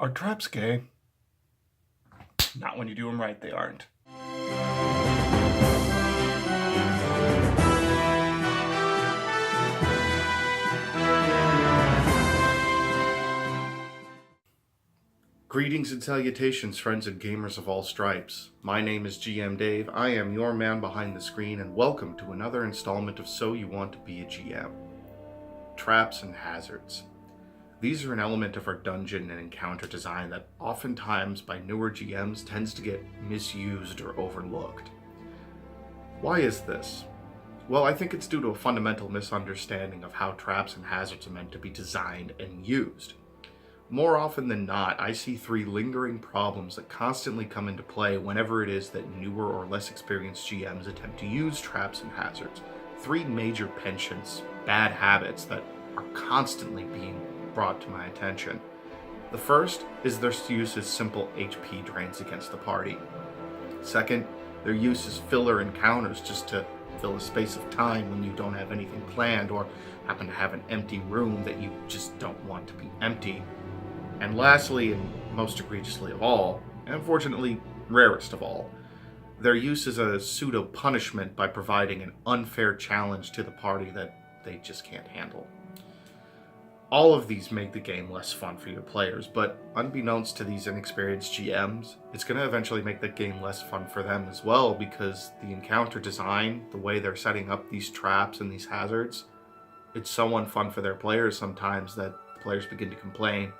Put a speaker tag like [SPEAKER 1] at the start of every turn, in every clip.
[SPEAKER 1] Are traps gay? Not when you do them right, they aren't. Greetings and salutations, friends and gamers of all stripes. My name is GM Dave, I am your man behind the screen, and welcome to another installment of So You Want to Be a GM. Traps and hazards. These are an element of our dungeon and encounter design that oftentimes by newer GMs tends to get misused or overlooked. Why is this? Well, I think it's due to a fundamental misunderstanding of how traps and hazards are meant to be designed and used. More often than not, I see three lingering problems that constantly come into play whenever it is that newer or less experienced GMs attempt to use traps and hazards. Three major penchants, bad habits that are constantly being brought to my attention. The first is their use as simple HP drains against the party. Second, their use as filler encounters just to fill a space of time when you don't have anything planned or happen to have an empty room that you just don't want to be empty. And lastly, and most egregiously of all, and unfortunately rarest of all, their use as a pseudo-punishment by providing an unfair challenge to the party that they just can't handle. All of these make the game less fun for your players, but unbeknownst to these inexperienced GMs, it's going to eventually make the game less fun for them as well, because the encounter design, the way they're setting up these traps and these hazards, it's so unfun for their players sometimes that the players begin to complain,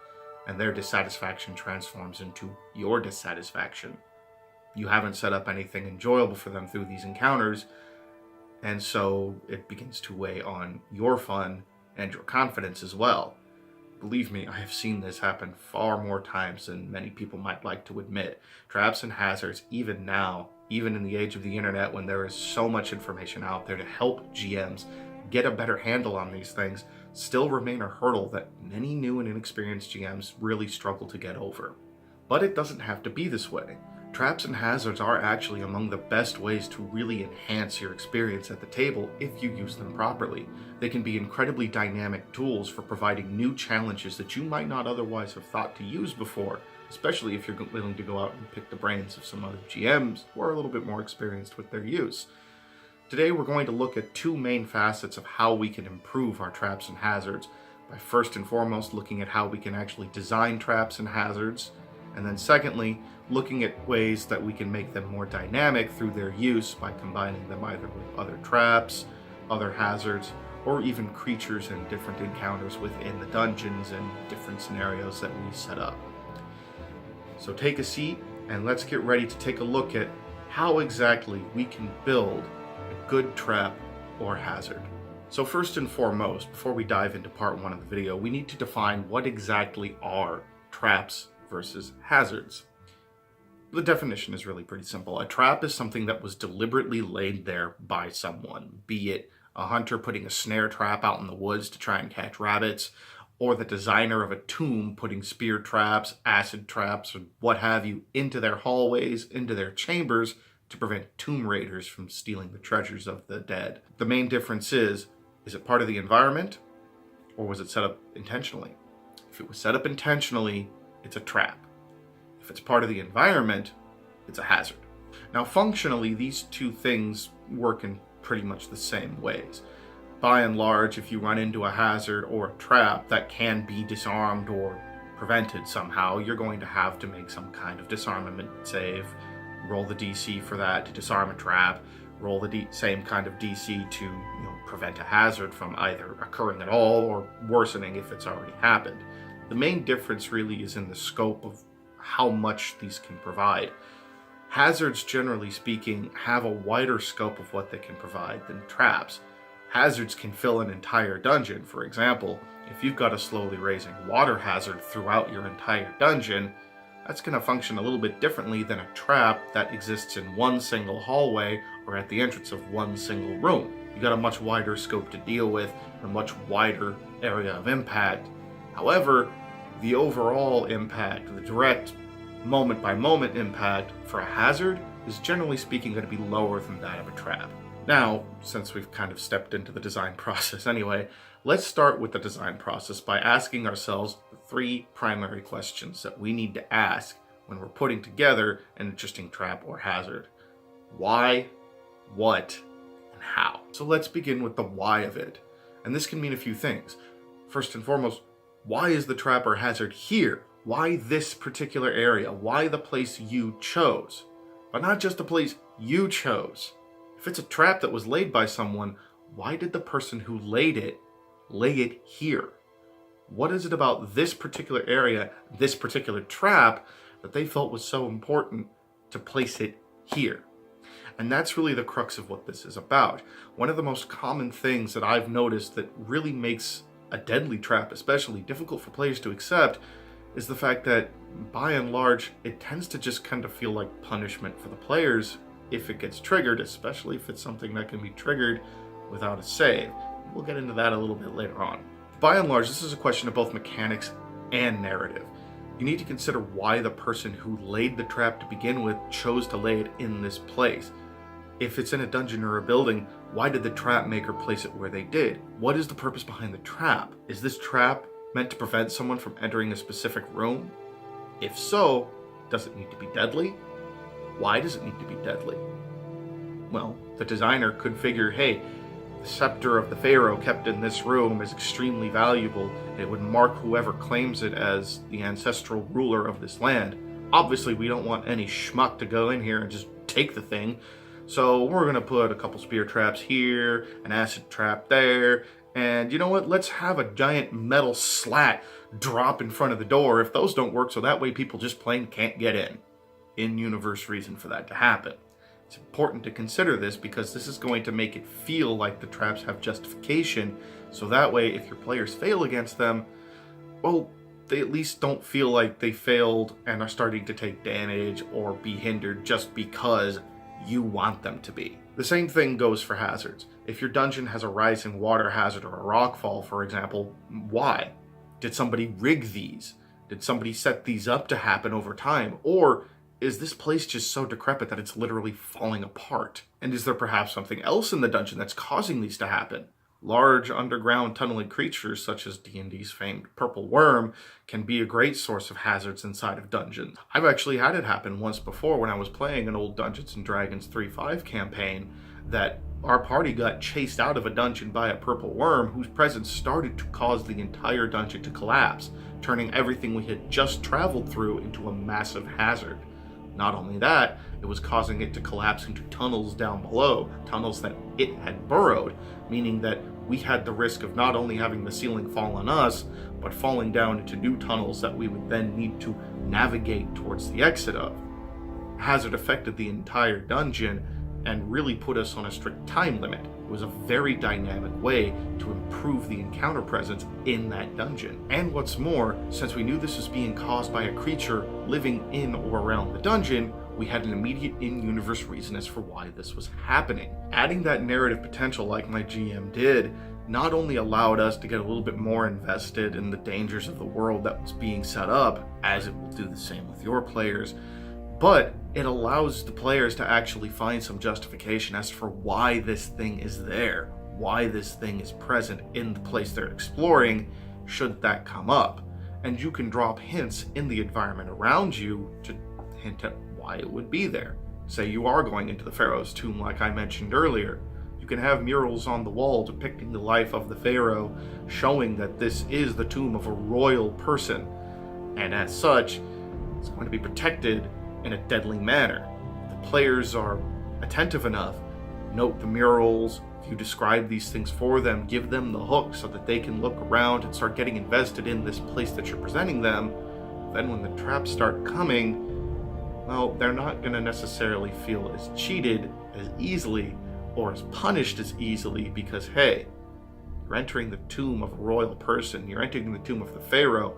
[SPEAKER 1] and their dissatisfaction transforms into your dissatisfaction. You haven't set up anything enjoyable for them through these encounters, and so it begins to weigh on your fun and your confidence as well. Believe me, I have seen this happen far more times than many people might like to admit. Traps and hazards, even now, even in the age of the internet when there is so much information out there to help GMs get a better handle on these things, still remain a hurdle that many new and inexperienced GMs really struggle to get over. But it doesn't have to be this way. Traps and hazards are actually among the best ways to really enhance your experience at the table if you use them properly. They can be incredibly dynamic tools for providing new challenges that you might not otherwise have thought to use before, especially if you're willing to go out and pick the brains of some other GMs who are a little bit more experienced with their use. Today we're going to look at two main facets of how we can improve our traps and hazards, by first and foremost looking at how we can actually design traps and hazards, and then secondly, looking at ways that we can make them more dynamic through their use by combining them either with other traps, other hazards, or even creatures and different encounters within the dungeons and different scenarios that we set up. So take a seat and let's get ready to take a look at how exactly we can build a good trap or hazard. So first and foremost, before we dive into part one of the video, we need to define what exactly are traps versus hazards. The definition is really pretty simple. A trap is something that was deliberately laid there by someone, be it a hunter putting a snare trap out in the woods to try and catch rabbits, or the designer of a tomb putting spear traps, acid traps, or what have you into their hallways, into their chambers to prevent tomb raiders from stealing the treasures of the dead. The main difference is it part of the environment, or was it set up intentionally? If it was set up intentionally, it's a trap. If it's part of the environment, it's a hazard. Now, functionally, these two things work in pretty much the same ways. By and large, if you run into a hazard or a trap that can be disarmed or prevented somehow, you're going to have to make some kind of disarmament save, roll the DC for that to disarm a trap, roll the same kind of DC to prevent a hazard from either occurring at all or worsening if it's already happened. The main difference really is in the scope of how much these can provide. Hazards, generally speaking, have a wider scope of what they can provide than traps. Hazards can fill an entire dungeon. For example, if you've got a slowly raising water hazard throughout your entire dungeon, that's going to function a little bit differently than a trap that exists in one single hallway or at the entrance of one single room. You've got a much wider scope to deal with, a much wider area of impact. However, the overall impact, the direct moment-by-moment impact for a hazard is generally speaking going to be lower than that of a trap. Now, since we've kind of stepped into the design process anyway, let's start with the design process by asking ourselves the three primary questions that we need to ask when we're putting together an interesting trap or hazard. Why, what, and how. So let's begin with the why of it. And this can mean a few things. First and foremost, why is the trap or hazard here? Why this particular area? Why the place you chose? But not just the place you chose. If it's a trap that was laid by someone, why did the person who laid it lay it here? What is it about this particular area, this particular trap, that they felt was so important to place it here? And that's really the crux of what this is about. One of the most common things that I've noticed that really makes a deadly trap especially difficult for players to accept is the fact that, by and large, it tends to just kind of feel like punishment for the players if it gets triggered, especially if it's something that can be triggered without a save. We'll get into that a little bit later on. By and large, this is a question of both mechanics and narrative. You need to consider why the person who laid the trap to begin with chose to lay it in this place. If it's in a dungeon or a building, why did the trap maker place it where they did? What is the purpose behind the trap? Is this trap meant to prevent someone from entering a specific room? If so, does it need to be deadly? Why does it need to be deadly? Well, the designer could figure, hey, the scepter of the pharaoh kept in this room is extremely valuable. It would mark whoever claims it as the ancestral ruler of this land. Obviously, we don't want any schmuck to go in here and just take the thing. So we're going to put a couple spear traps here, an acid trap there, and you know what? Let's have a giant metal slat drop in front of the door if those don't work, so that way people just plain can't get in. In-universe reason for that to happen. It's important to consider this because this is going to make it feel like the traps have justification, so that way if your players fail against them, well, they at least don't feel like they failed and are starting to take damage or be hindered just because you want them to be. The same thing goes for hazards. If your dungeon has a rising water hazard or a rockfall, for example, why? Did somebody rig these? Did somebody set these up to happen over time? Or is this place just so decrepit that it's literally falling apart? And is there perhaps something else in the dungeon that's causing these to happen? Large underground tunneling creatures such as D&D's famed purple worm can be a great source of hazards inside of dungeons. I've actually had it happen once before when I was playing an old Dungeons & Dragons 3.5 campaign that our party got chased out of a dungeon by a purple worm whose presence started to cause the entire dungeon to collapse, turning everything we had just traveled through into a massive hazard. Not only that, it was causing it to collapse into tunnels down below, tunnels that it had burrowed, meaning that we had the risk of not only having the ceiling fall on us, but falling down into new tunnels that we would then need to navigate towards the exit of. Hazard affected the entire dungeon and really put us on a strict time limit. It was a very dynamic way to improve the encounter presence in that dungeon. And what's more, since we knew this was being caused by a creature living in or around the dungeon, we had an immediate in-universe reason as for why this was happening. Adding that narrative potential like my GM did not only allowed us to get a little bit more invested in the dangers of the world that was being set up, as it will do the same with your players, but it allows the players to actually find some justification as for why this thing is there, why this thing is present in the place they're exploring, should that come up. And you can drop hints in the environment around you to hint at why it would be there. Say you are going into the Pharaoh's tomb like I mentioned earlier. You can have murals on the wall depicting the life of the Pharaoh, showing that this is the tomb of a royal person, and as such, it's going to be protected in a deadly manner. If the players are attentive enough, note the murals, if you describe these things for them, give them the hook so that they can look around and start getting invested in this place that you're presenting them, then when the traps start coming, well, they're not going to necessarily feel as cheated as easily or as punished as easily because, hey, you're entering the tomb of a royal person, you're entering the tomb of the Pharaoh,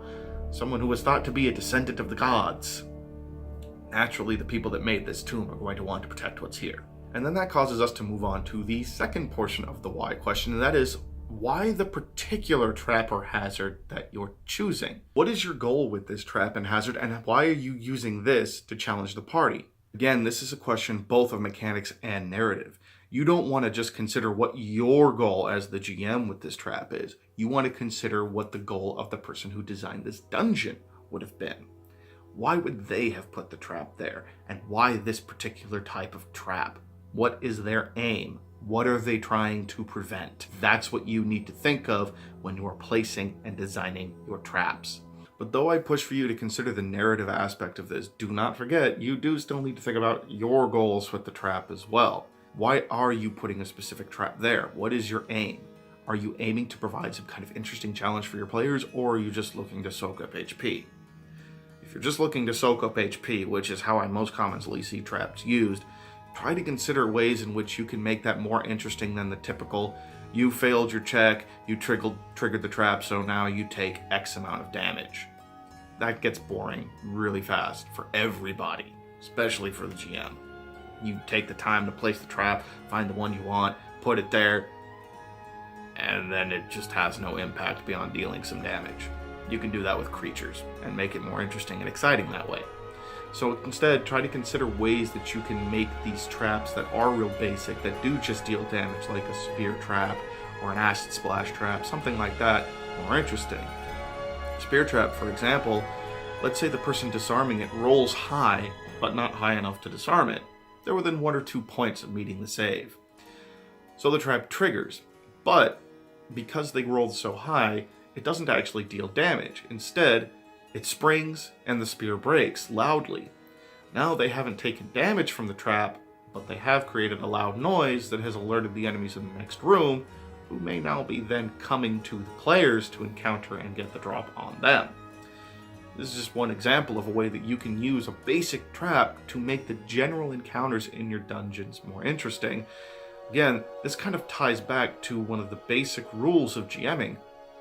[SPEAKER 1] someone who was thought to be a descendant of the gods. Naturally, the people that made this tomb are going to want to protect what's here. And then that causes us to move on to the second portion of the why question, and that is, why the particular trap or hazard that you're choosing? What is your goal with this trap and hazard, and why are you using this to challenge the party? Again, this is a question both of mechanics and narrative. You don't want to just consider what your goal as the GM with this trap is. You want to consider what the goal of the person who designed this dungeon would have been. Why would they have put the trap there? And why this particular type of trap? What is their aim? What are they trying to prevent? That's what you need to think of when you are placing and designing your traps. But though I push for you to consider the narrative aspect of this, do not forget, you do still need to think about your goals with the trap as well. Why are you putting a specific trap there? What is your aim? Are you aiming to provide some kind of interesting challenge for your players, or are you just looking to soak up HP? If you're just looking to soak up HP, which is how I most commonly see traps used, try to consider ways in which you can make that more interesting than the typical, you failed your check, you triggered the trap, so now you take X amount of damage. That gets boring really fast for everybody, especially for the GM. You take the time to place the trap, find the one you want, put it there, and then it just has no impact beyond dealing some damage. You can do that with creatures and make it more interesting and exciting that way. So instead, try to consider ways that you can make these traps that are real basic, that do just deal damage, like a spear trap or an acid splash trap, something like that, more interesting. Spear trap, for example, let's say the person disarming it rolls high, but not high enough to disarm it. They're within 1 or 2 points of meeting the save. So the trap triggers, but because they rolled so high, it doesn't actually deal damage. Instead, it springs and the spear breaks loudly. Now they haven't taken damage from the trap, but they have created a loud noise that has alerted the enemies in the next room, who may now be then coming to the players to encounter and get the drop on them. This is just one example of a way that you can use a basic trap to make the general encounters in your dungeons more interesting. Again, this kind of ties back to one of the basic rules of GMing.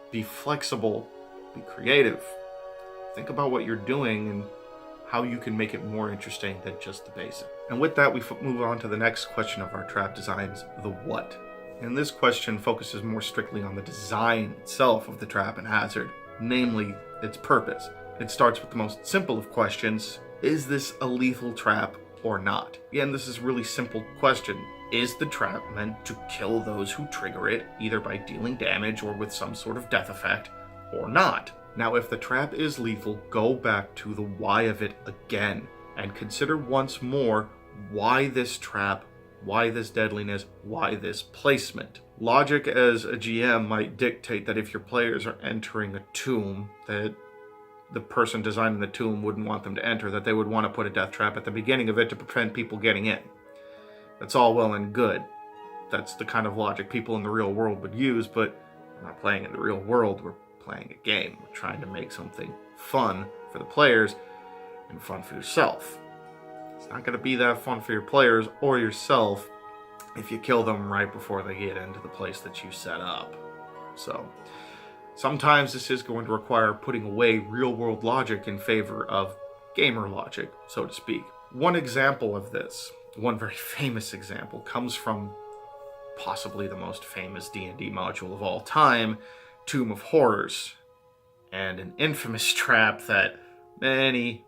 [SPEAKER 1] Be flexible, be creative. Think about what you're doing and how you can make it more interesting than just the basic. And with that, we move on to the next question of our trap designs, the what. And this question focuses more strictly on the design itself of the trap and hazard, namely its purpose. It starts with the most simple of questions: is this a lethal trap or not? Again, this is a really simple question. Is the trap meant to kill those who trigger it, either by dealing damage or with some sort of death effect, or not? Now, if the trap is lethal, go back to the why of it again, and consider once more why this trap, why this deadliness, why this placement. Logic as a GM might dictate that if your players are entering a tomb, that the person designing the tomb wouldn't want them to enter, that they would want to put a death trap at the beginning of it to prevent people getting in. That's all well and good. That's the kind of logic people in the real world would use, but we're not playing in the real world, we're playing a game. We're trying to make something fun for the players and fun for yourself. It's not going to be that fun for your players or yourself if you kill them right before they get into the place that you set up. So sometimes this is going to require putting away real-world logic in favor of gamer logic, so to speak. One example of this, one very famous example, comes from possibly the most famous D&D module of all time, Tomb of Horrors, and an infamous trap that many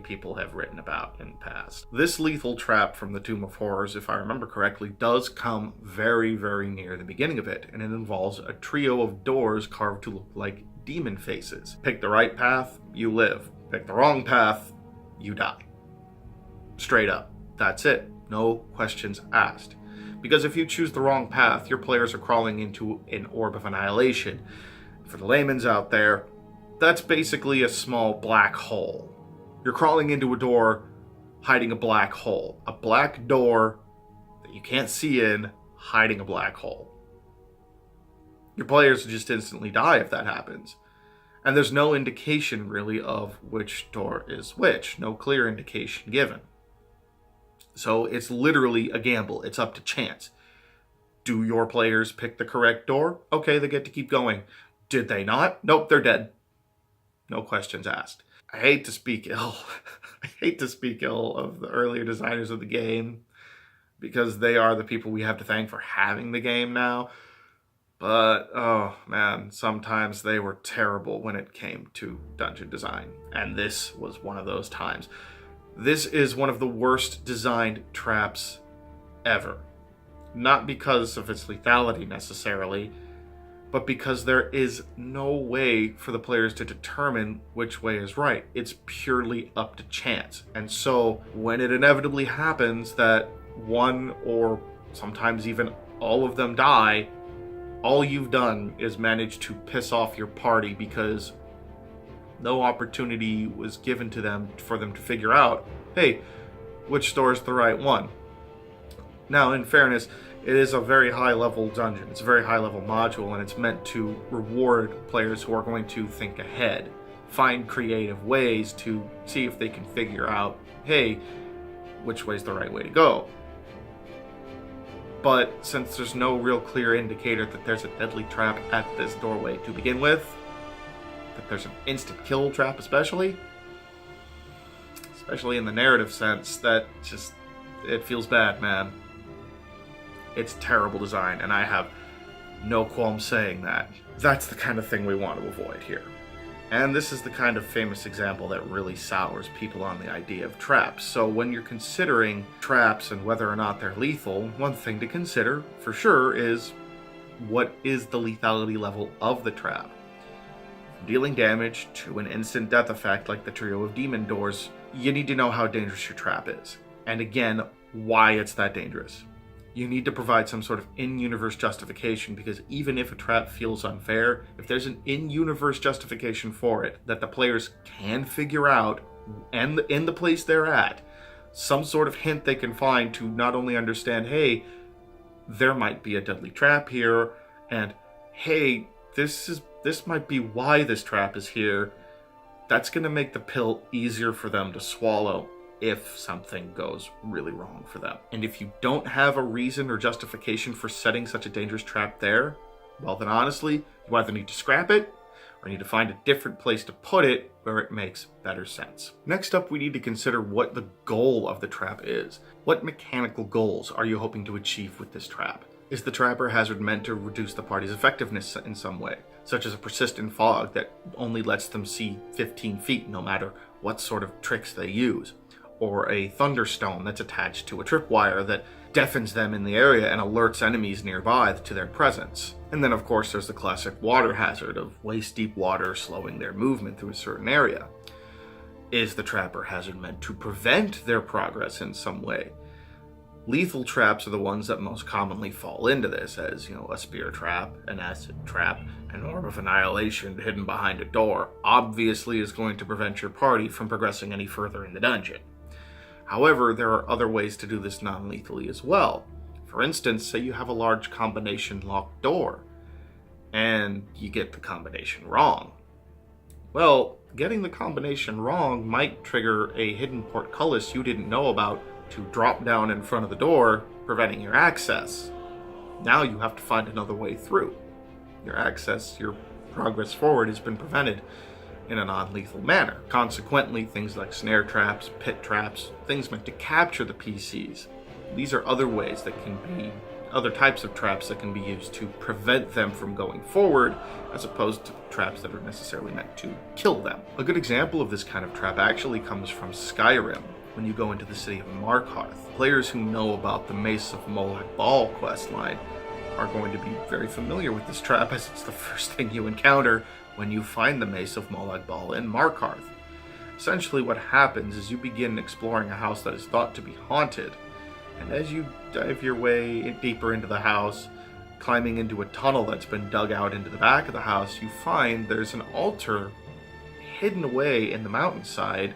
[SPEAKER 1] people have written about in the past. This lethal trap from the Tomb of Horrors, if I remember correctly, does come very near the beginning of it, and it involves a trio of doors carved to look like demon faces. Pick the right path, you live. Pick the wrong path, you die. Straight up. That's it. No questions asked. Because if you choose the wrong path, your players are crawling into an orb of annihilation. For the layman's out there, that's basically a small black hole. You're crawling into a door, hiding a black hole. A black door that you can't see in, hiding a black hole. Your players just instantly die if that happens. And there's no indication really of which door is which. No clear indication given. So it's literally a gamble. It's up to chance. Do your players pick the correct door? Okay, they get to keep going. Did they not? Nope, they're dead. No questions asked. I hate to speak ill. I hate to speak ill of the earlier designers of the game, because they are the people we have to thank for having the game now. But, oh man, sometimes they were terrible when it came to dungeon design. And this was one of those times. This is one of the worst designed traps ever. not because of its lethality necessarily, but because there is no way for the players to determine which way is right. It's purely up to chance. And so when it inevitably happens that one or sometimes even all of them die, all you've done is manage to piss off your party because no opportunity was given to them for them to figure out, hey, which door is the right one. Now, in fairness, it is a very high-level dungeon. It's a very high-level module, and it's meant to reward players who are going to think ahead, find creative ways to see if they can figure out, hey, which way's the right way to go. But since there's no real clear indicator that there's a deadly trap at this doorway to begin with, that there's an instant kill trap especially in the narrative sense, that just, it feels bad, man. It's terrible design, and I have no qualms saying that. That's the kind of thing we want to avoid here. And this is the kind of famous example that really sours people on the idea of traps. So when you're considering traps and whether or not they're lethal, one thing to consider for sure is, what is the lethality level of the trap? From dealing damage to an instant death effect like the trio of demon doors, you need to know how dangerous your trap is. And again, why it's that dangerous. You need to provide some sort of in-universe justification, because even if a trap feels unfair, if there's an in-universe justification for it that the players can figure out, and in the place they're at, some sort of hint they can find to not only understand, hey, there might be a deadly trap here, and hey, this might be why this trap is here, that's going to make the pill easier for them to swallow if something goes really wrong for them. And if you don't have a reason or justification for setting such a dangerous trap there, well then honestly, you either need to scrap it or need to find a different place to put it where it makes better sense. Next up, we need to consider what the goal of the trap is. What mechanical goals are you hoping to achieve with this trap? Is the trap or hazard meant to reduce the party's effectiveness in some way, such as a persistent fog that only lets them see 15 feet no matter what sort of tricks they use? Or a thunderstone that's attached to a tripwire that deafens them in the area and alerts enemies nearby to their presence. And then of course there's the classic water hazard of waist-deep water slowing their movement through a certain area. Is the trap or hazard meant to prevent their progress in some way? Lethal traps are the ones that most commonly fall into this, as, a spear trap, an acid trap, an orb of annihilation hidden behind a door obviously is going to prevent your party from progressing any further in the dungeon. However, there are other ways to do this non-lethally as well. For instance, say you have a large combination locked door, and you get the combination wrong. Well, getting the combination wrong might trigger a hidden portcullis you didn't know about to drop down in front of the door, preventing your access. Now you have to find another way through. Your access, your progress forward has been prevented in a non-lethal manner. Consequently, things like snare traps, pit traps, things meant to capture the PCs. These are other ways that can be, other types of traps that can be used to prevent them from going forward, as opposed to traps that are necessarily meant to kill them. A good example of this kind of trap actually comes from Skyrim, when you go into the city of Markarth. Players who know about the Mace of Molag Bal questline are going to be very familiar with this trap, as it's the first thing you encounter when you find the Mace of Molag Bal in Markarth. Essentially what happens is you begin exploring a house that is thought to be haunted, and as you dive your way deeper into the house, climbing into a tunnel that's been dug out into the back of the house, you find there's an altar hidden away in the mountainside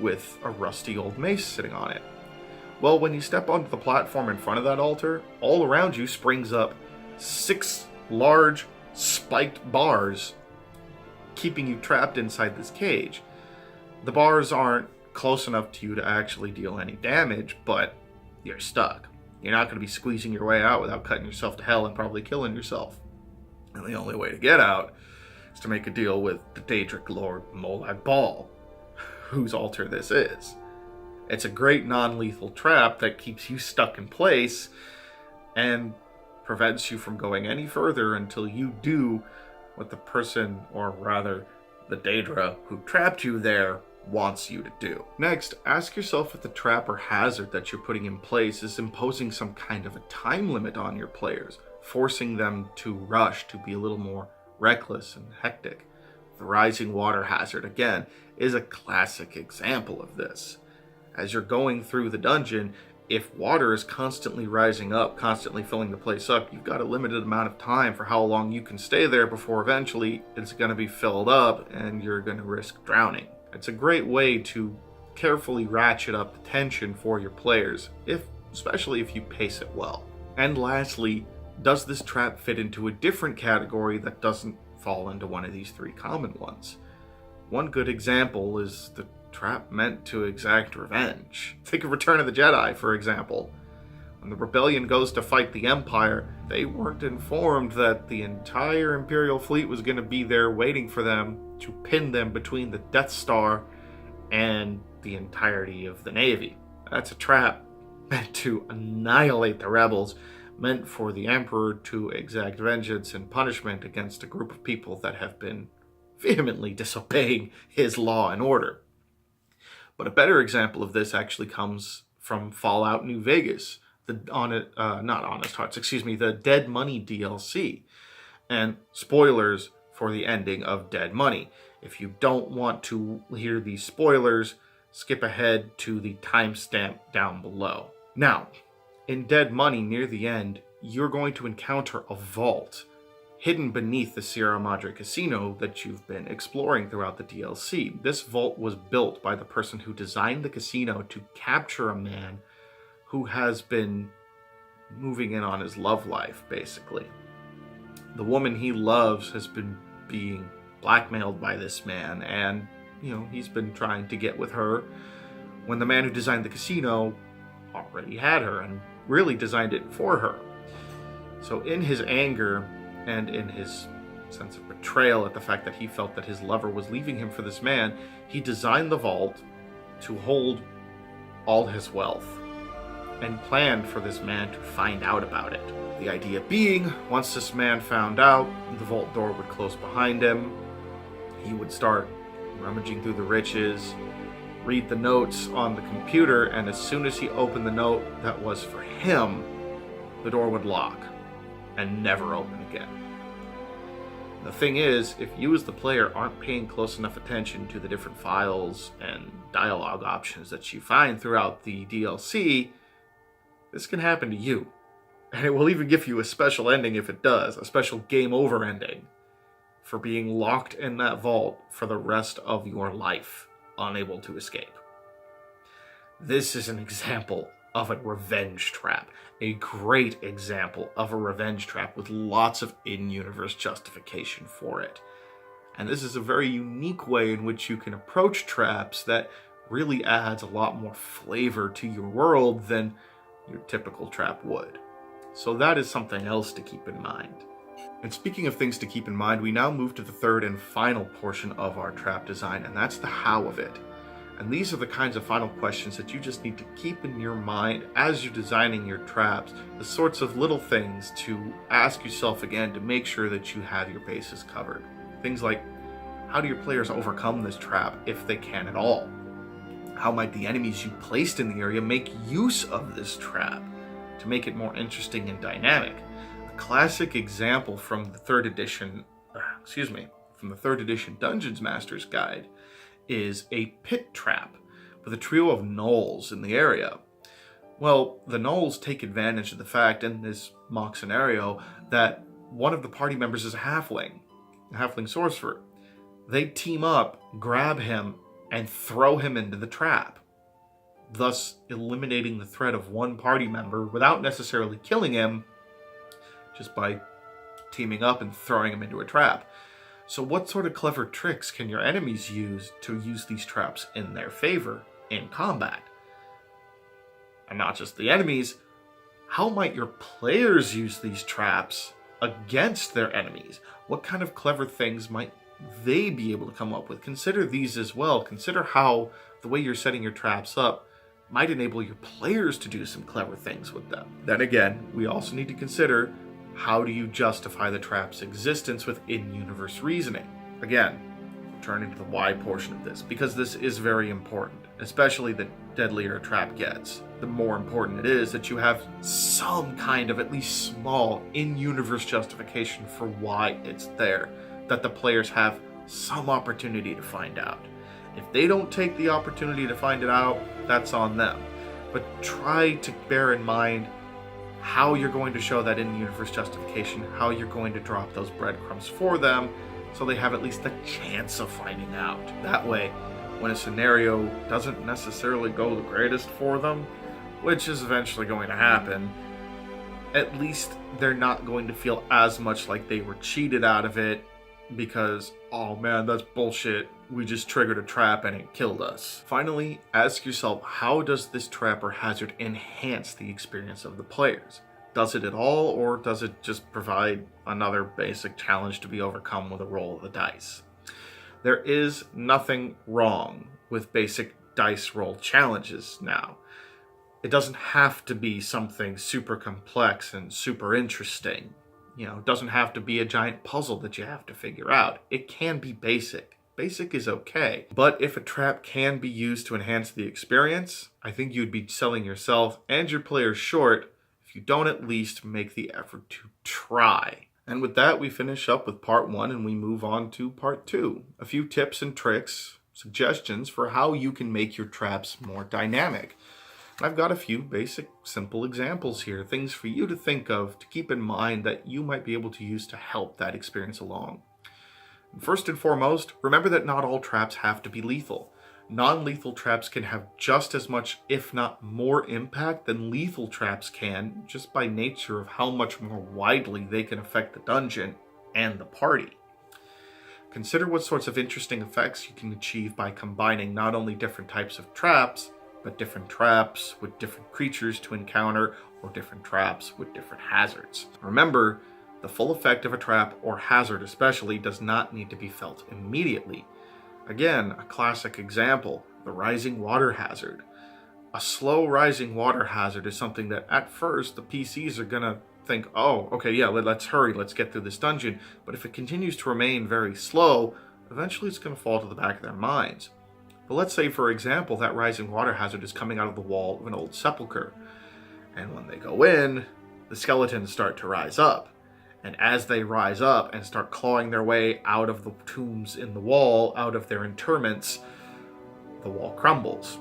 [SPEAKER 1] with a rusty old mace sitting on it. Well, when you step onto the platform in front of that altar, all around you springs up 6 large spiked bars, keeping you trapped inside this cage. The bars aren't close enough to you to actually deal any damage, but you're stuck. You're not going to be squeezing your way out without cutting yourself to hell and probably killing yourself. And the only way to get out is to make a deal with the Daedric Lord Molag Bal, whose altar this is. It's a great non-lethal trap that keeps you stuck in place and prevents you from going any further until you do what the person, or rather the Daedra who trapped you there, wants you to do. Next, ask yourself if the trap or hazard that you're putting in place is imposing some kind of a time limit on your players, forcing them to rush, to be a little more reckless and hectic. The rising water hazard, again, is a classic example of this. As you're going through the dungeon, if water is constantly rising up, constantly filling the place up, you've got a limited amount of time for how long you can stay there before eventually it's going to be filled up and you're going to risk drowning. It's a great way to carefully ratchet up the tension for your players, especially if you pace it well. And lastly, does this trap fit into a different category that doesn't fall into one of these three common ones? One good example is the trap meant to exact revenge. Think of Return of the Jedi, for example. When the rebellion goes to fight the Empire, they weren't informed that the entire Imperial fleet was going to be there waiting for them to pin them between the Death Star and the entirety of the Navy. That's a trap meant to annihilate the rebels, meant for the Emperor to exact vengeance and punishment against a group of people that have been vehemently disobeying his law and order. But a better example of this actually comes from Fallout New Vegas, the Dead Money DLC. And spoilers for the ending of Dead Money. If you don't want to hear these spoilers, skip ahead to the timestamp down below. Now, in Dead Money, near the end, you're going to encounter a vault hidden beneath the Sierra Madre Casino that you've been exploring throughout the DLC. This vault was built by the person who designed the casino to capture a man who has been moving in on his love life, basically. The woman he loves has been being blackmailed by this man, and, he's been trying to get with her when the man who designed the casino already had her and really designed it for her. So in his anger and in his sense of betrayal at the fact that he felt that his lover was leaving him for this man, he designed the vault to hold all his wealth and planned for this man to find out about it. The idea being, once this man found out, the vault door would close behind him. He would start rummaging through the riches, read the notes on the computer, and as soon as he opened the note that was for him, the door would lock and never open again. The thing is, if you as the player aren't paying close enough attention to the different files and dialogue options that you find throughout the DLC, this can happen to you. And it will even give you a special ending if it does, a special game over ending for being locked in that vault for the rest of your life, unable to escape. This is an example of a revenge trap. A great example of a revenge trap with lots of in-universe justification for it. And this is a very unique way in which you can approach traps that really adds a lot more flavor to your world than your typical trap would. So that is something else to keep in mind. And speaking of things to keep in mind, we now move to the third and final portion of our trap design, and that's the how of it. And these are the kinds of final questions that you just need to keep in your mind as you're designing your traps, the sorts of little things to ask yourself again to make sure that you have your bases covered. Things like, how do your players overcome this trap if they can at all? How might the enemies you placed in the area make use of this trap to make it more interesting and dynamic? A classic example from the third edition Dungeons Master's Guide is a pit trap with a trio of gnolls in the area. Well, the gnolls take advantage of the fact in this mock scenario that one of the party members is a halfling sorcerer. They team up, grab him, and throw him into the trap, thus eliminating the threat of one party member without necessarily killing him, just by teaming up and throwing him into a trap. So what sort of clever tricks can your enemies use to use these traps in their favor in combat? And not just the enemies, how might your players use these traps against their enemies? What kind of clever things might they be able to come up with? Consider these as well. Consider how the way you're setting your traps up might enable your players to do some clever things with them. Then again, we also need to consider, how do you justify the trap's existence with in-universe reasoning? Again, turning to the why portion of this, because this is very important, especially the deadlier a trap gets. The more important it is that you have some kind of at least small in-universe justification for why it's there, that the players have some opportunity to find out. If they don't take the opportunity to find it out, that's on them. But try to bear in mind how you're going to show that in-universe justification, how you're going to drop those breadcrumbs for them, so they have at least a chance of finding out. That way, when a scenario doesn't necessarily go the greatest for them, which is eventually going to happen, at least they're not going to feel as much like they were cheated out of it because, oh man, that's bullshit, we just triggered a trap and it killed us. Finally, ask yourself, how does this trap or hazard enhance the experience of the players? Does it at all, or does it just provide another basic challenge to be overcome with a roll of the dice? There is nothing wrong with basic dice roll challenges now. It doesn't have to be something super complex and super interesting. It doesn't have to be a giant puzzle that you have to figure out. It can be basic. Basic is okay. But if a trap can be used to enhance the experience, I think you'd be selling yourself and your players short if you don't at least make the effort to try. And with that, we finish up with part 1 and we move on to part 2. A few tips and tricks, suggestions for how you can make your traps more dynamic. I've got a few basic, simple examples here, things for you to think of, to keep in mind that you might be able to use to help that experience along. First and foremost, remember that not all traps have to be lethal. Non-lethal traps can have just as much, if not more, impact than lethal traps can, just by nature of how much more widely they can affect the dungeon and the party. Consider what sorts of interesting effects you can achieve by combining not only different types of traps, but different traps with different creatures to encounter, or different traps with different hazards. Remember, the full effect of a trap, or hazard especially, does not need to be felt immediately. Again, a classic example, the rising water hazard. A slow rising water hazard is something that at first the PCs are gonna think, oh, okay, yeah, let's hurry, let's get through this dungeon. But if it continues to remain very slow, eventually it's gonna fall to the back of their minds. But let's say, for example, that rising water hazard is coming out of the wall of an old sepulcher. And when they go in, the skeletons start to rise up. And as they rise up and start clawing their way out of the tombs in the wall, out of their interments, the wall crumbles.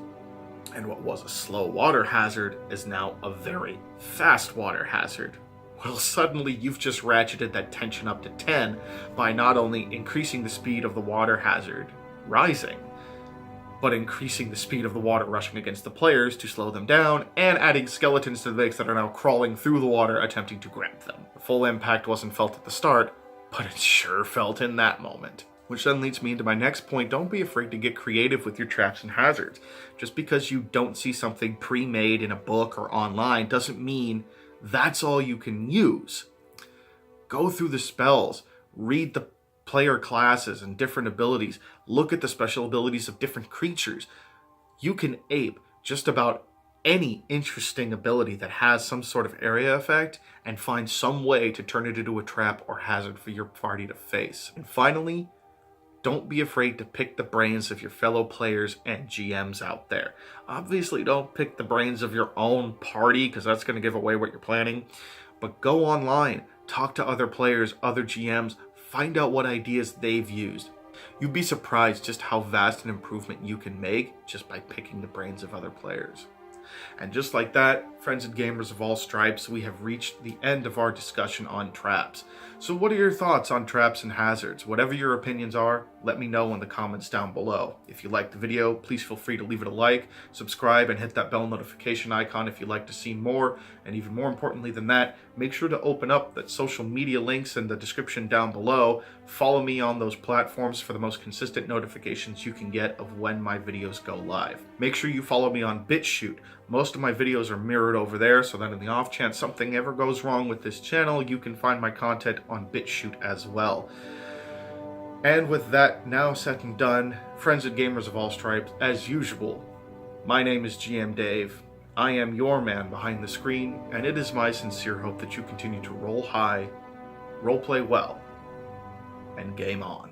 [SPEAKER 1] And what was a slow water hazard is now a very fast water hazard. Well, suddenly you've just ratcheted that tension up to 10 by not only increasing the speed of the water hazard rising, but increasing the speed of the water rushing against the players to slow them down, and adding skeletons to the mix that are now crawling through the water attempting to grab them. The full impact wasn't felt at the start, but it sure felt in that moment. Which then leads me into my next point. Don't be afraid to get creative with your traps and hazards. Just because you don't see something pre-made in a book or online doesn't mean that's all you can use. Go through the spells, read the player classes and different abilities, look at the special abilities of different creatures. You can ape just about any interesting ability that has some sort of area effect and find some way to turn it into a trap or hazard for your party to face. And finally, don't be afraid to pick the brains of your fellow players and GMs out there. Obviously, don't pick the brains of your own party, because that's going to give away what you're planning. But go online, talk to other players, other GMs, find out what ideas they've used. You'd be surprised just how vast an improvement you can make just by picking the brains of other players. And just like that, friends and gamers of all stripes, we have reached the end of our discussion on traps. So what are your thoughts on traps and hazards? Whatever your opinions are, let me know in the comments down below. If you liked the video, please feel free to leave it a like, subscribe, and hit that bell notification icon if you'd like to see more. And even more importantly than that, make sure to open up that social media links in the description down below. Follow me on those platforms for the most consistent notifications you can get of when my videos go live. Make sure you follow me on BitChute. Most of my videos are mirrored over there, so that in the off chance something ever goes wrong with this channel, you can find my content on BitChute as well. And with that now said and done, friends and gamers of all stripes, as usual, my name is GM Dave. I am your man behind the screen, and it is my sincere hope that you continue to roll high, roleplay well, and game on.